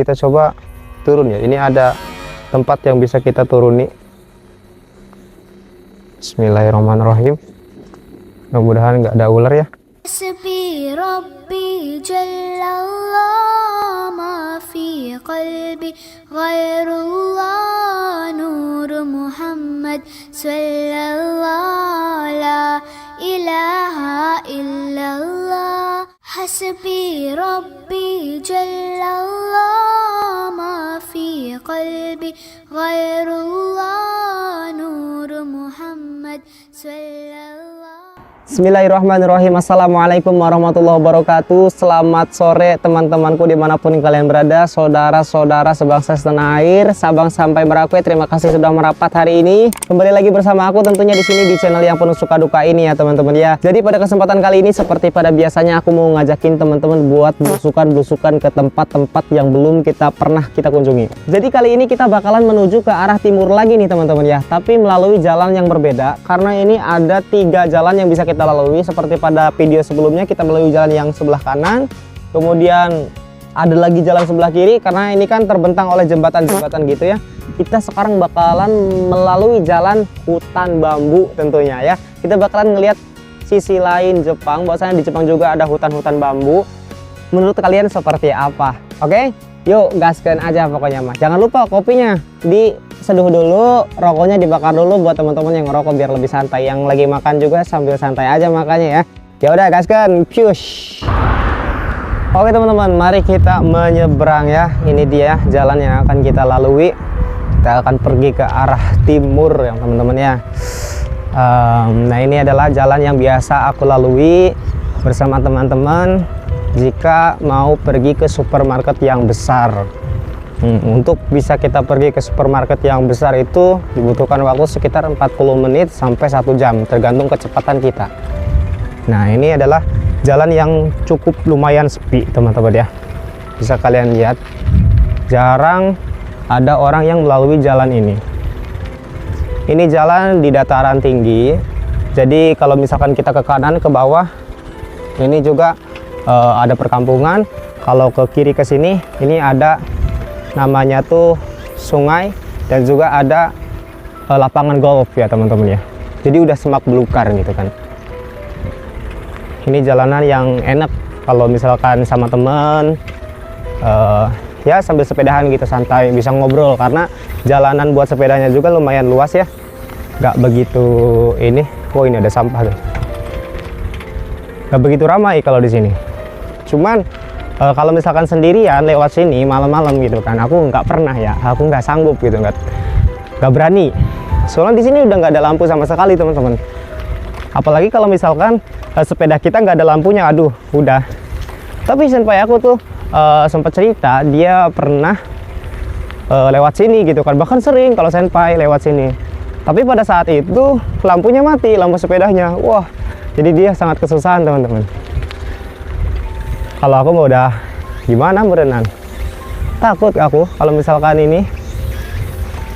kita coba turun ya. Ini ada tempat yang bisa kita turuni. Bismillahirrahmanirrahim. Mudah-mudahan nggak ada ular ya. حسبي ربي جل الله ما في قلبي غير الله نور محمد صلى الله لا إله إلا الله حسبي ربي جل الله ما في قلبي غير الله نور محمد صلى الله. Bismillahirrahmanirrahim. Assalamualaikum warahmatullahi wabarakatuh. Selamat sore teman-temanku dimanapun kalian berada, saudara-saudara sebangsa setanah air, Sabang sampai Merauke. Terima kasih sudah merapat hari ini. Kembali lagi bersama aku tentunya di sini di channel yang penuh suka duka ini ya teman-teman ya. Jadi pada kesempatan kali ini seperti pada biasanya aku mau ngajakin teman-teman buat belusukan-belusukan ke tempat-tempat yang belum kita pernah kita kunjungi. Jadi kali ini kita bakalan menuju ke arah timur lagi nih teman-teman ya, tapi melalui jalan yang berbeda karena ini ada 3 jalan yang bisa kita lalui. Seperti pada video sebelumnya kita melalui jalan yang sebelah kanan, kemudian ada lagi jalan sebelah kiri karena ini kan terbentang oleh jembatan-jembatan gitu ya. Kita sekarang bakalan melalui jalan hutan bambu tentunya ya. Kita bakalan ngelihat sisi lain Jepang, bahwasanya di Jepang juga ada hutan-hutan bambu. Menurut kalian seperti apa? Oke, yuk gaskan aja pokoknya mah. Jangan lupa kopinya diseduh dulu, rokoknya dibakar dulu buat teman-teman yang ngerokok biar lebih santai. Yang lagi makan juga sambil santai aja makanya ya. Ya udah gaskan, push. Oke teman-teman, mari kita menyeberang ya. Ini dia jalan yang akan kita lalui. Kita akan pergi ke arah timur ya teman-teman ya. Nah ini adalah jalan yang biasa aku lalui bersama teman-teman jika mau pergi ke supermarket yang besar. Untuk bisa kita pergi ke supermarket yang besar itu dibutuhkan waktu sekitar 40 menit sampai 1 jam tergantung kecepatan kita. Nah ini adalah jalan yang cukup lumayan sepi teman-teman ya. Bisa kalian lihat jarang ada orang yang melalui jalan ini. Ini jalan di dataran tinggi, jadi kalau misalkan kita ke kanan ke bawah ini juga ada perkampungan. Kalau ke kiri ke sini ini ada namanya tuh sungai dan juga ada lapangan golf ya teman-teman ya. Jadi udah semak belukar gitu kan. Ini jalanan yang enak kalau misalkan sama temen ya sambil sepedahan gitu santai, bisa ngobrol karena jalanan buat sepedanya juga lumayan luas ya. Gak begitu ini. Oh ini ada sampah tuh. Gak begitu ramai kalau di sini. Cuman kalau misalkan sendirian lewat sini malam-malam gitu kan, aku nggak pernah ya, aku nggak sanggup gitu, nggak berani. Soalnya di sini udah nggak ada lampu sama sekali teman-teman. Apalagi kalau misalkan sepeda kita nggak ada lampunya, aduh udah. Tapi senpai aku tuh sempat cerita dia pernah lewat sini gitu kan, bahkan sering kalau senpai lewat sini. Tapi pada saat itu lampunya mati, lampu sepedanya. Wah, jadi dia sangat kesusahan teman-teman. Kalau aku mau udah gimana berenang, takut aku kalau misalkan ini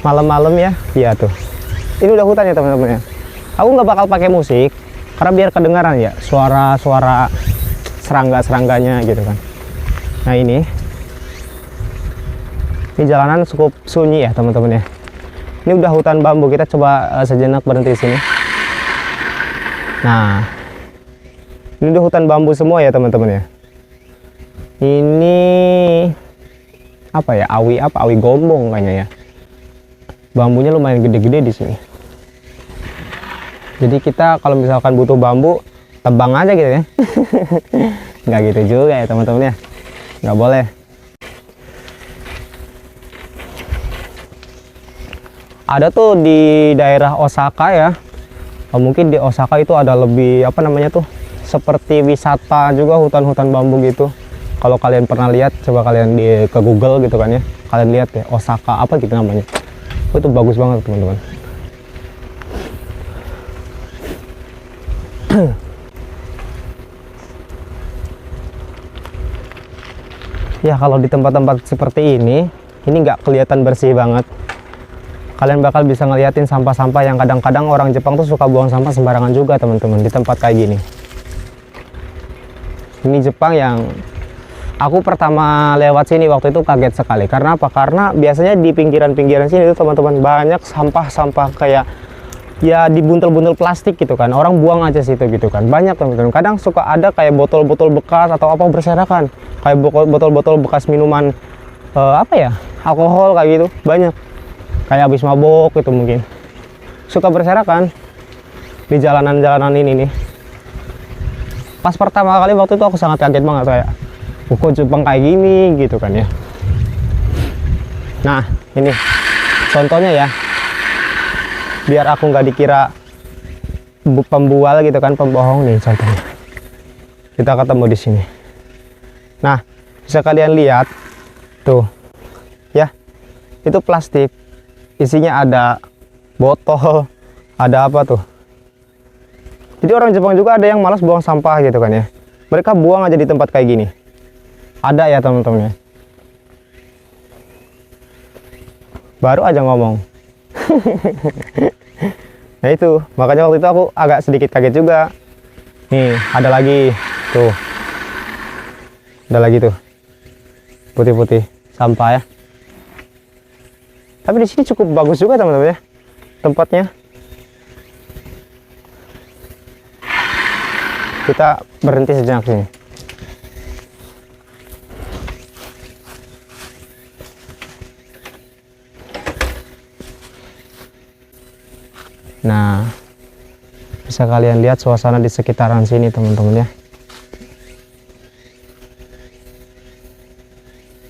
malam-malam ya. Iya tuh, ini udah hutan ya teman-teman ya. Aku nggak bakal pakai musik karena biar kedengaran ya suara-suara serangga-serangganya gitu kan. Nah ini jalanan cukup sunyi ya teman-teman ya. Ini udah hutan bambu, kita coba sejenak berhenti di sini. Nah ini udah hutan bambu semua ya teman-teman ya. Ini apa ya, awi gombong kayaknya ya. Bambunya lumayan gede-gede di sini. Jadi kita kalau misalkan butuh bambu tebang aja gitu ya. Nggak gitu juga ya teman-teman ya, nggak boleh. Ada tuh di daerah Osaka ya. Mungkin di Osaka itu ada lebih apa namanya tuh, seperti wisata juga hutan-hutan bambu gitu. Kalau kalian pernah lihat, coba kalian ke Google gitu kan ya, kalian lihat ya Osaka apa gitu namanya. Itu bagus banget teman-teman. Ya kalau di tempat-tempat seperti ini nggak kelihatan bersih banget. Kalian bakal bisa ngeliatin sampah-sampah yang kadang-kadang orang Jepang tuh suka buang sampah sembarangan juga teman-teman di tempat kayak gini. Ini Jepang yang Aku pertama lewat sini waktu itu kaget sekali. Karena apa? Karena biasanya di pinggiran-pinggiran sini itu teman-teman banyak sampah-sampah kayak ya dibuntel-buntel plastik gitu kan. Orang buang aja situ gitu kan. Banyak teman-teman. Kadang suka ada kayak botol-botol bekas atau apa berserakan. Kayak botol-botol bekas minuman apa ya? Alkohol kayak gitu. Banyak. Kayak habis mabok gitu mungkin. Suka berserakan di jalanan-jalanan ini nih. Pas pertama kali waktu itu aku sangat kaget banget kayak kok Jepang kayak gini gitu kan ya. Nah ini contohnya ya, biar aku nggak dikira pembual gitu kan, pembohong nih contohnya. Kita ketemu di sini. Nah bisa kalian lihat tuh ya, itu plastik, isinya ada botol, ada apa tuh. Jadi orang Jepang juga ada yang malas buang sampah gitu kan ya. Mereka buang aja di tempat kayak gini. Ada ya teman-teman ya. Baru aja ngomong. Nah itu, makanya waktu itu aku agak sedikit kaget juga. Nih, ada lagi tuh. Ada lagi tuh. Putih-putih sampah ya. Tapi di sini cukup bagus juga teman-teman ya. Tempatnya. Kita berhenti sejenak sini. Nah, bisa kalian lihat suasana di sekitaran sini teman-teman ya.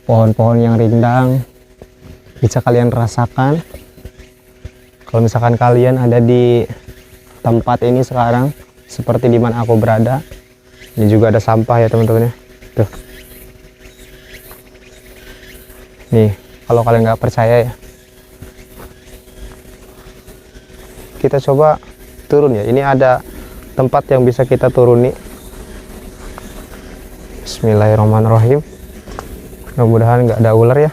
Pohon-pohon yang rindang bisa kalian rasakan. Kalau misalkan kalian ada di tempat ini sekarang, seperti di mana aku berada. Ini juga ada sampah ya teman-teman ya. Tuh. Nih, kalau kalian nggak percaya ya, kita coba turun ya. Ini ada tempat yang bisa kita turuni. Bismillahirrahmanirrahim. Mudah-mudahan nggak ada ular ya.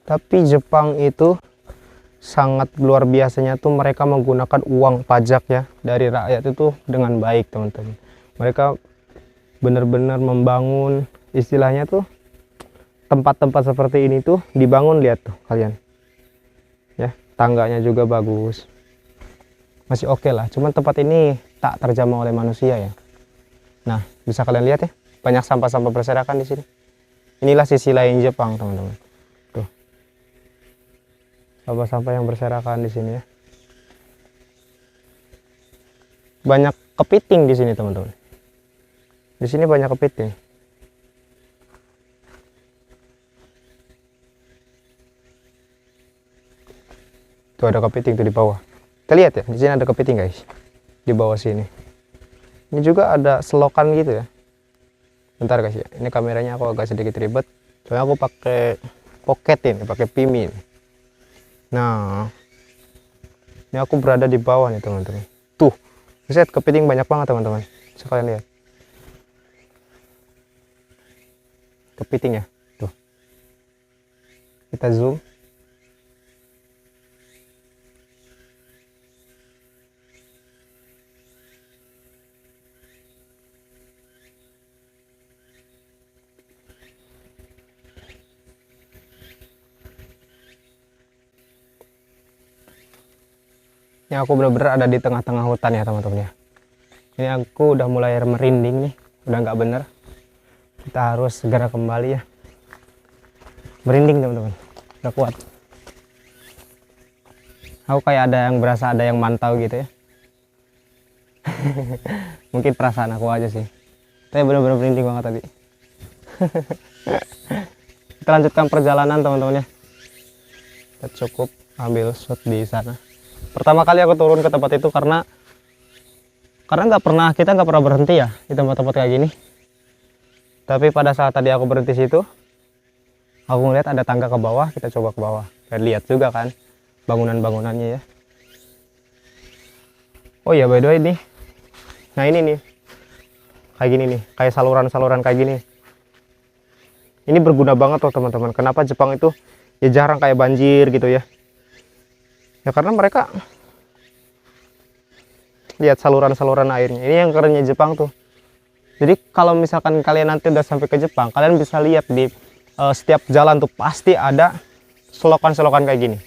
Tapi Jepang itu sangat luar biasanya tuh, mereka menggunakan uang pajak ya dari rakyat itu dengan baik teman-teman. Mereka benar-benar membangun, istilahnya tuh tempat-tempat seperti ini tuh dibangun, lihat tuh kalian. Ya, tangganya juga bagus, masih oke lah. Cuman tempat ini tak terjamah oleh manusia ya. Nah bisa kalian lihat ya, banyak sampah-sampah berserakan di sini. Inilah sisi lain Jepang teman-teman. Tuh sampah-sampah yang berserakan di sini ya. Banyak kepiting di sini teman-teman. Di sini banyak kepiting. Tuh ada kepiting tuh di bawah. Kita lihat ya, di sini ada kepiting guys. Di bawah sini. Ini juga ada selokan gitu ya. Bentar guys ya. Ini kameranya aku agak sedikit ribet. Soalnya aku pakai pocket ini, pakai Pimi. Nah, ini aku berada di bawah nih teman-teman. Tuh, lihat kepiting banyak banget teman-teman. Bisa kalian lihat. Kepiting ya. Tuh. Kita zoom. Ini aku bener-bener ada di tengah-tengah hutan ya teman-teman ya. Ini aku udah mulai merinding nih, udah nggak bener. Kita harus segera kembali ya. Merinding teman-teman, udah kuat. Aku kayak ada yang berasa ada yang mantau gitu ya. Mungkin perasaan aku aja sih. Tapi bener-bener merinding banget tadi. Kita lanjutkan perjalanan teman-teman ya. Kita cukup ambil shot di sana. Pertama kali aku turun ke tempat itu karena kita nggak pernah berhenti ya di tempat-tempat kayak gini. Tapi pada saat tadi aku berhenti situ, aku ngeliat ada tangga ke bawah. Kita coba ke bawah dan lihat juga kan bangunan-bangunannya ya. Oh iya, by the way nih, nah ini nih kayak gini nih, kayak saluran-saluran kayak gini. Ini berguna banget tuh teman-teman. Kenapa Jepang itu ya jarang kayak banjir gitu ya. Ya karena mereka lihat saluran-saluran airnya. Ini yang kerennya Jepang tuh. Jadi kalau misalkan kalian nanti udah sampai ke Jepang, kalian bisa lihat di setiap jalan tuh pasti ada selokan-selokan kayak gini.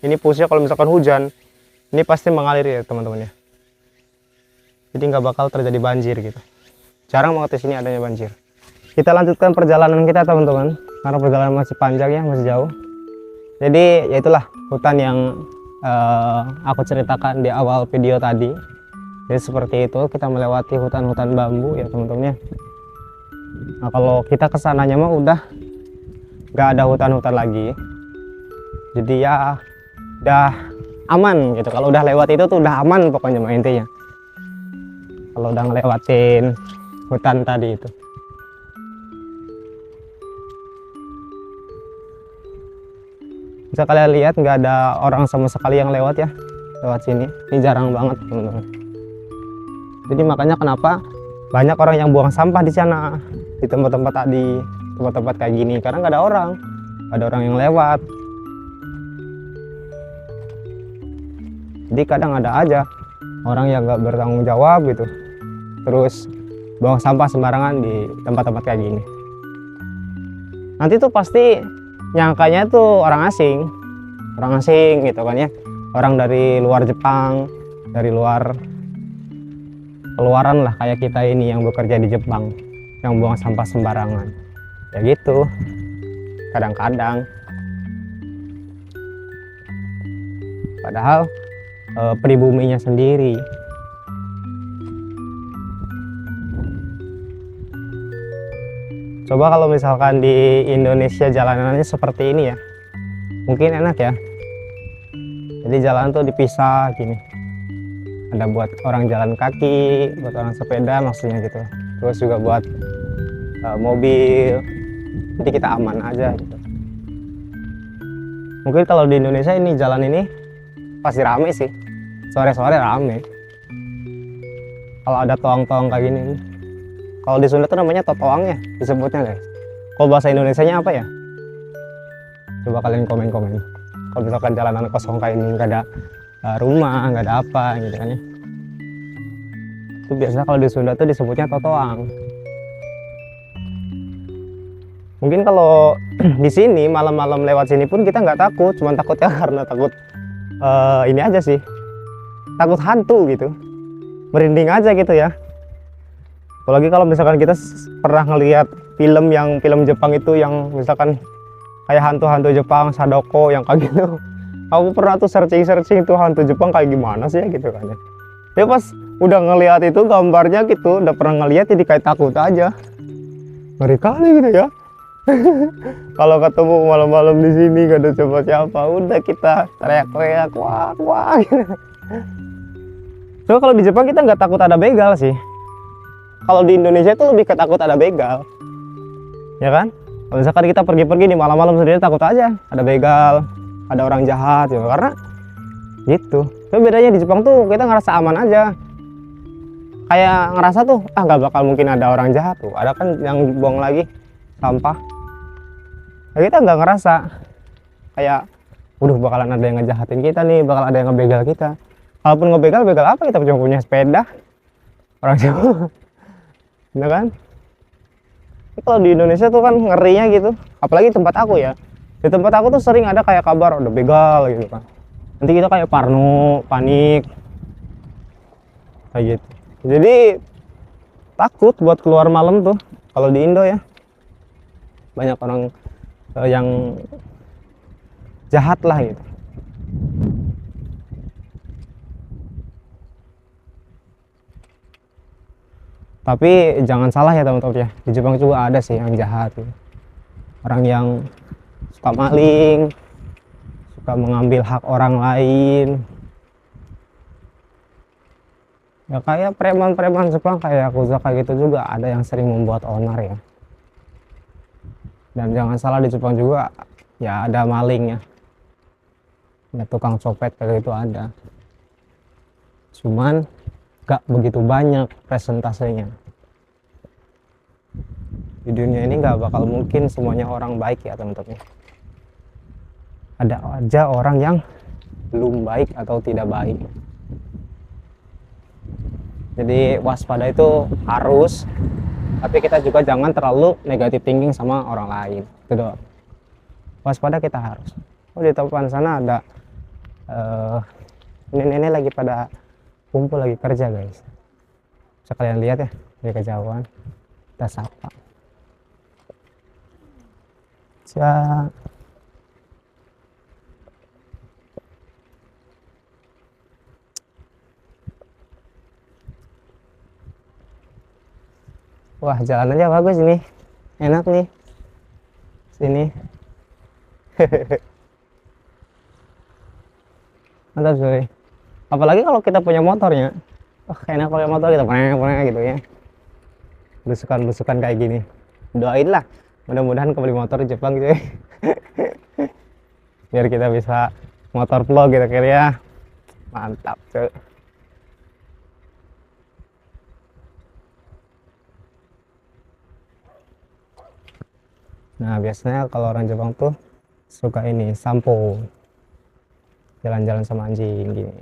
Ini fungsinya kalau misalkan hujan, ini pasti mengalir ya teman-teman ya. Jadi nggak bakal terjadi banjir gitu. Jarang banget di sini adanya banjir. Kita lanjutkan perjalanan kita teman-teman, karena perjalanan masih panjang ya, masih jauh. Jadi ya itulah hutan yang aku ceritakan di awal video tadi. Jadi seperti itu, kita melewati hutan-hutan bambu ya teman-teman ya. Nah kalau kita kesananya mah udah nggak ada hutan-hutan lagi. Jadi ya udah aman gitu. Kalau udah lewat itu tuh udah aman pokoknya mah intinya. Kalau udah ngelewatin hutan tadi itu. Bisa kalian lihat nggak ada orang sama sekali yang lewat ya, lewat sini. Ini jarang banget teman-teman. Jadi makanya kenapa banyak orang yang buang sampah di sana, di tempat-tempat tadi, tempat-tempat kayak gini, karena nggak ada orang yang lewat. Jadi kadang ada aja orang yang nggak bertanggung jawab gitu, terus buang sampah sembarangan di tempat-tempat kayak gini. Nanti tuh pasti nyangkanya tuh orang asing gitu kan ya, orang dari luar Jepang, dari luar keluaran lah kayak kita ini yang bekerja di Jepang, yang buang sampah sembarangan ya gitu kadang-kadang. Padahal pribuminya sendiri. Coba kalau misalkan di Indonesia jalanannya seperti ini ya, mungkin enak ya. Jadi jalan tuh dipisah gini, ada buat orang jalan kaki, buat orang sepeda maksudnya gitu, terus juga buat mobil. Jadi kita aman aja gitu. Mungkin kalau di Indonesia ini jalan ini pasti rame sih, sore-sore rame kalau ada toang-toang kayak gini. Kalau di Sunda tuh namanya totoang ya disebutnya guys. Kalau bahasa Indonesianya apa ya? Coba kalian komen-komen. Kalau misalkan jalanan kosong kayak ini, nggak ada rumah, nggak ada apa gitu kan ya. Itu biasanya kalau di Sunda tuh disebutnya totoang. Mungkin kalau di sini malam-malam lewat sini pun kita nggak takut, cuman takutnya karena takut ini aja sih, takut hantu gitu, merinding aja gitu ya. Apalagi kalau misalkan kita pernah ngelihat film Jepang itu yang misalkan kayak hantu-hantu Jepang, Sadoko yang kayak gitu. Aku pernah tuh searching tuh hantu Jepang kayak gimana sih ya gitu kan ya. Tapi pas udah ngelihat itu gambarnya gitu, udah pernah ngelihat jadi kayak takut aja. Ngeri kali gitu ya. Kalau ketemu malam-malam di sini gak ada siapa-siapa, udah kita teriak-teriak wah gitu. So kalau di Jepang kita nggak takut ada begal sih. Kalau di Indonesia itu lebih ketakut ada begal, ya kan? Kalau misalkan kita pergi-pergi di malam-malam sendiri takut aja ada begal, ada orang jahat, ya karena gitu. Tapi bedanya di Jepang tuh kita ngerasa aman aja, kayak ngerasa tuh nggak bakal mungkin ada orang jahat tuh. Ada kan yang buang lagi sampah, nah, kita nggak ngerasa kayak, bakalan ada yang ngejahatin kita nih, bakal ada yang ngebegal kita. Kalaupun ngebegal apa? Kita cuma punya sepeda, orang Jawa. Bener kan? Kalau di Indonesia tuh kan ngerinya gitu, apalagi tempat aku ya. Di tempat aku tuh sering ada kayak kabar ada begal gitu kan. Nanti kita kayak parno, panik, kayak gitu. Jadi takut buat keluar malam tuh. Kalau di Indo ya, banyak orang yang jahat lah gitu. Tapi jangan salah ya teman-teman ya, di Jepang juga ada sih yang jahat gitu. Orang yang suka maling, suka mengambil hak orang lain. Ya kayak preman-preman Jepang kayak Yakuza kayak gitu juga ada yang sering membuat onar ya. Dan jangan salah di Jepang juga ya ada maling ya. Ya tukang copet kayak gitu ada. Cuman gak begitu banyak presentasenya. Di dunia ini gak bakal mungkin semuanya orang baik ya teman-teman. Ada aja orang yang belum baik atau tidak baik. Jadi waspada itu harus, tapi kita juga jangan terlalu negatif thinking sama orang lain. Itu doang. Waspada kita harus. Oh, di depan sana ada nenek-nenek lagi pada kumpul lagi kerja guys. Bisa kalian lihat ya dari kejauhan. Kita sapa. Siap. Wah, jalanannya bagus ini, enak nih sini. Mantap cuy, apalagi kalau kita punya motornya. Enak pakai motor kita pernah gitu ya, besukan kayak gini. Doain lah mudah-mudahan kembali motor di Jepang cuy. Biar kita bisa motor vlog gitu kira ya. Mantap cuy. Nah, biasanya kalau orang Jepang tuh suka ini, sampo. Jalan-jalan sama anjing gini.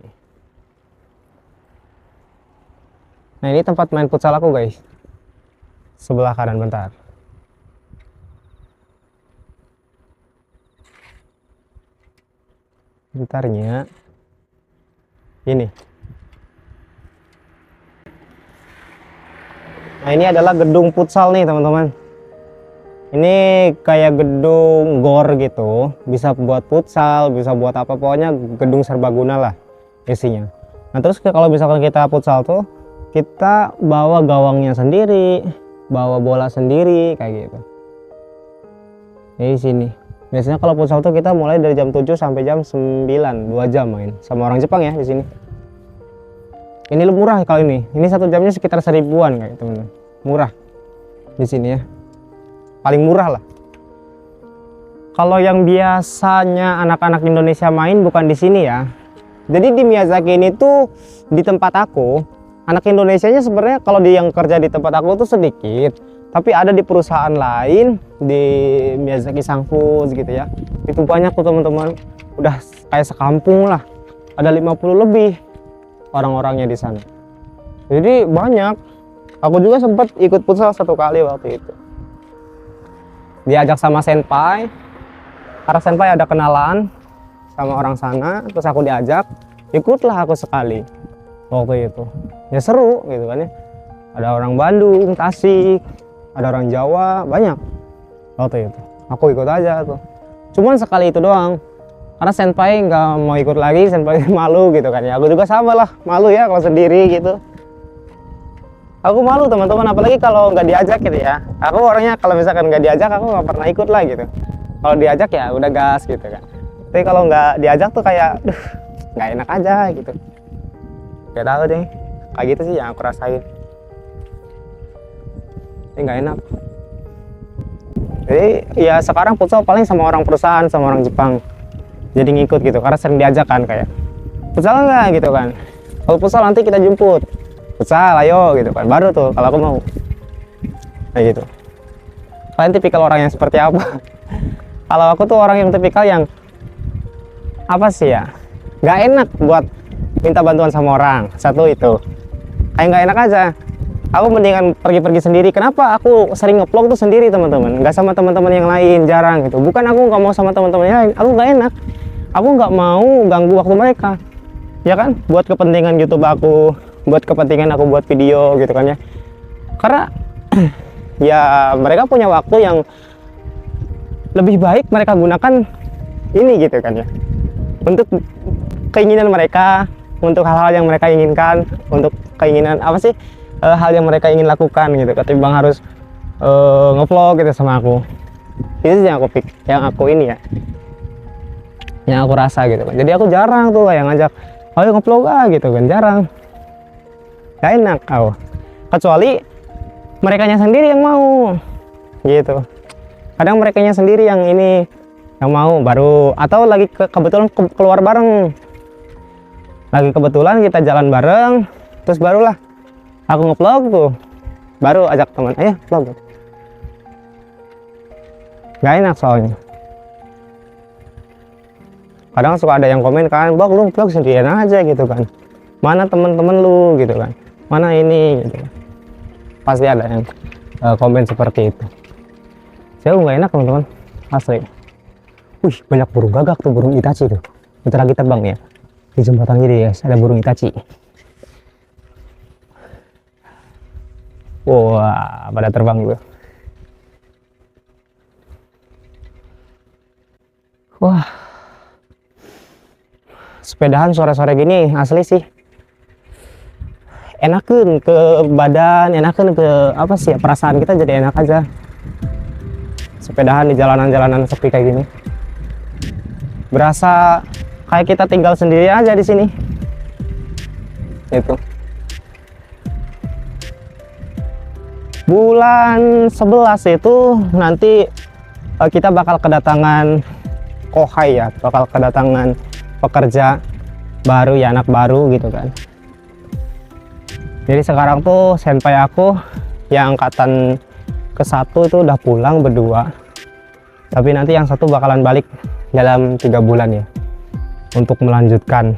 Nah, ini tempat main futsal aku, guys. Sebelah kanan bentar. Bentarnya. Ini. Nah, ini adalah gedung futsal nih, teman-teman. Ini kayak gedung gor gitu, bisa buat futsal, bisa buat apa, pokoknya gedung serbaguna lah isinya. Nah, terus kalau misalkan kita futsal tuh, kita bawa gawangnya sendiri, bawa bola sendiri kayak gitu. Di sini. Biasanya kalau futsal tuh kita mulai dari jam 7 sampai jam 9, 2 jam main sama orang Jepang ya di sini. Ini murah kalau ini. Ini 1 jamnya sekitar 1000-an kayak teman-teman. Murah di sini ya. Paling murah lah. Kalau yang biasanya anak-anak Indonesia main bukan di sini ya. Jadi di Miyazaki ini tuh di tempat aku, anak Indonesianya sebenarnya kalau di yang kerja di tempat aku tuh sedikit. Tapi ada di perusahaan lain di Miyazaki Sangfus gitu ya. Itu banyak tuh teman-teman. Udah kayak sekampung lah. Ada 50 lebih orang-orangnya di sana. Jadi banyak. Aku juga sempat ikut futsal 1 kali waktu itu. Diajak sama senpai, karena senpai ada kenalan sama orang sana, terus aku diajak, ikutlah aku sekali waktu itu. Ya seru gitu kan ya, ada orang Bandung, Tasik, ada orang Jawa, banyak waktu itu. Aku ikut aja tuh, cuman sekali itu doang, karena senpai nggak mau ikut lagi, senpai malu gitu kan ya. Aku juga sama lah, malu ya kalau sendiri gitu. Aku malu teman-teman, apalagi kalau nggak diajak gitu ya. Aku orangnya kalau misalkan nggak diajak, aku nggak pernah ikut lah gitu. Kalau diajak ya udah gas gitu kan. Tapi kalau nggak diajak tuh kayak, nggak enak aja gitu. Gak tahu deh, kayak gitu sih yang aku rasain. Ini nggak enak. Jadi ya sekarang futsal paling sama orang perusahaan, sama orang Jepang. Jadi ngikut gitu, karena sering diajak kan kayak, futsal nggak gitu kan. Kalau futsal nanti kita jemput. Futsal ayo gitu kan, baru tuh kalau aku mau kayak gitu. Kalian tipikal orang yang seperti apa? Kalau aku tuh orang yang tipikal yang apa sih ya, nggak enak buat minta bantuan sama orang. Satu itu kayak nggak enak aja. Aku mendingan pergi-pergi sendiri. Kenapa aku sering nge-vlog tuh sendiri teman-teman, nggak sama teman-teman yang lain, jarang gitu. Bukan aku nggak mau sama teman-teman yang lain, aku nggak enak, aku nggak mau ganggu waktu mereka ya kan, buat kepentingan YouTube aku, buat kepentingan aku buat video gitu kan ya. Karena ya mereka punya waktu yang lebih baik mereka gunakan ini gitu kan ya, untuk keinginan mereka, untuk hal-hal yang mereka inginkan, untuk keinginan apa sih, hal yang mereka ingin lakukan gitu, ketimbang harus ngevlog gitu sama aku. Itu sih yang aku ini ya, yang aku rasa gitu kan. Jadi aku jarang tuh kayak ngajak ayo ngevlog gitu kan, jarang. Gak enak aku, kecuali merekanya sendiri yang mau gitu. Kadang merekanya sendiri yang ini yang mau, baru atau lagi kebetulan keluar bareng, lagi kebetulan kita jalan bareng, terus barulah aku ngevlog tuh, baru ajak teman ayo vlog. Gak enak soalnya. Kadang suka ada yang komen kan, "Bang, lu vlog sendirian aja gitu kan, mana temen-temen lu gitu kan." mana ini gitu. Pasti ada yang komen seperti itu. Jauh nggak enak teman-teman, asli. Wih, banyak burung gagak tuh, burung Itachi tuh. Bentar lagi terbang ya. Di jembatan ini guys, ada burung Itachi. Wah, pada terbang juga. Wah, sepedahan sore-sore gini asli sih enakan ke badan, enakan ke apa sih ya, perasaan kita jadi enak aja. Sepedahan di jalanan-jalanan sepi kayak gini, berasa kayak kita tinggal sendiri aja di sini. Itu bulan 11 itu nanti kita bakal kedatangan kohai ya, bakal kedatangan pekerja baru ya, anak baru gitu kan. Jadi sekarang tuh senpai aku yang angkatan ke-1 itu udah pulang berdua, tapi nanti yang satu bakalan balik dalam 3 bulan ya untuk melanjutkan.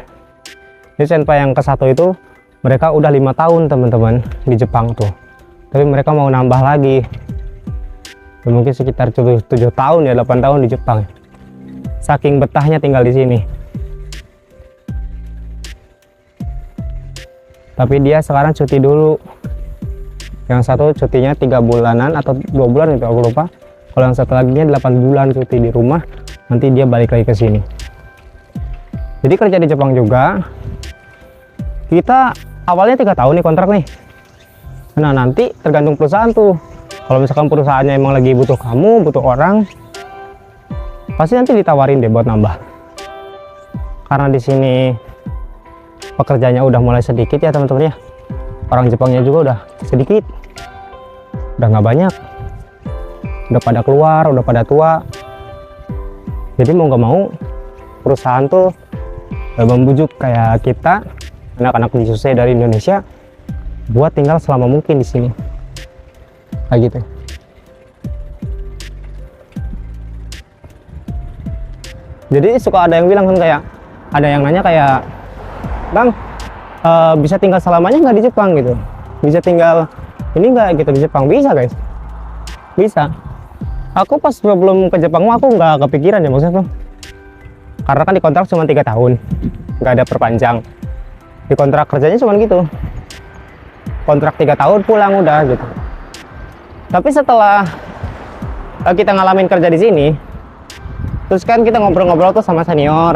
Jadi senpai yang ke-1 itu mereka udah 5 tahun teman-teman di Jepang tuh, tapi mereka mau nambah lagi ya, mungkin sekitar 7 tahun ya, 8 tahun di Jepang, saking betahnya tinggal di sini. Tapi dia sekarang cuti dulu, yang satu cutinya 3 bulanan atau 2 bulan itu aku lupa. Kalau yang satu lagi 8 bulan cuti di rumah, nanti dia balik lagi ke sini. Jadi kerja di Jepang juga, kita awalnya 3 tahun nih kontrak nih. Nah nanti tergantung perusahaan tuh, kalau misalkan perusahaannya emang lagi butuh kamu, butuh orang, pasti nanti ditawarin deh buat nambah. Karena di sini pekerjaannya udah mulai sedikit ya teman-teman ya, orang Jepangnya juga udah sedikit, udah nggak banyak, udah pada keluar, udah pada tua. Jadi mau nggak mau perusahaan tuh membujuk kayak kita anak-anak disusai dari Indonesia buat tinggal selama mungkin di sini kayak gitu. Jadi suka ada yang bilang kan, kayak ada yang nanya kayak, Bang, bisa tinggal selamanya nggak di Jepang gitu? Bisa tinggal ini nggak gitu di Jepang? Bisa guys, bisa. Aku pas sebelum ke Jepang aku nggak kepikiran ya maksudnya tuh, karena kan di kontrak cuma 3 tahun, nggak ada perpanjang. Di kontrak kerjanya cuma gitu, kontrak 3 tahun pulang udah gitu. Tapi setelah kita ngalamin kerja di sini, terus kan kita ngobrol-ngobrol tuh sama senior,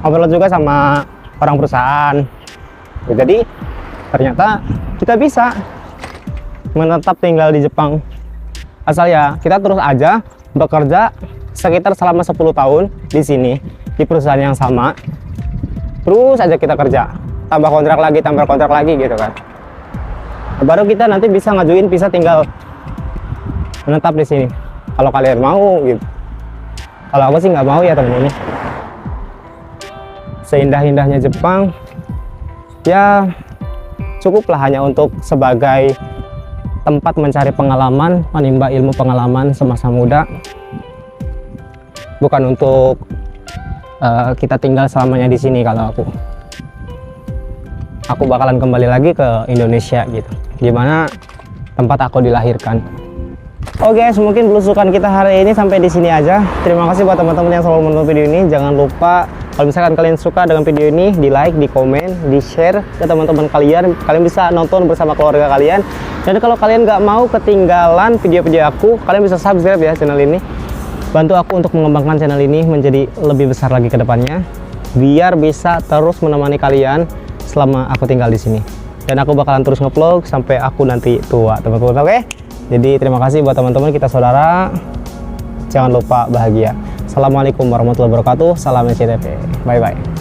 ngobrol juga sama orang perusahaan. Jadi ternyata kita bisa menetap tinggal di Jepang, asal ya kita terus aja bekerja sekitar selama 10 tahun di sini di perusahaan yang sama, terus aja kita kerja, tambah kontrak lagi gitu kan. Baru kita nanti bisa ngajuin bisa tinggal menetap di sini kalau kalian mau gitu. Kalau aku sih nggak mau ya temen-temen. Seindah-indahnya Jepang ya cukuplah hanya untuk sebagai tempat mencari pengalaman, menimba ilmu pengalaman semasa muda, bukan untuk kita tinggal selamanya di sini. Kalau aku bakalan kembali lagi ke Indonesia gitu, dimana tempat aku dilahirkan. Oke guys, mungkin belusukan kita hari ini sampai di sini aja. Terima kasih buat teman-teman yang selalu menonton video ini. Jangan lupa kalau misalkan kalian suka dengan video ini, di like, di komen, di share ke teman-teman kalian. Kalian bisa nonton bersama keluarga kalian. Dan kalau kalian nggak mau ketinggalan video-video aku, kalian bisa subscribe ya channel ini. Bantu aku untuk mengembangkan channel ini menjadi lebih besar lagi ke depannya, biar bisa terus menemani kalian selama aku tinggal di sini. Dan aku bakalan terus nge-vlog sampai aku nanti tua, teman-teman. Oke? Jadi terima kasih buat teman-teman, kita saudara. Jangan lupa bahagia. Assalamualaikum warahmatullahi wabarakatuh. Salam SCTV. Bye bye.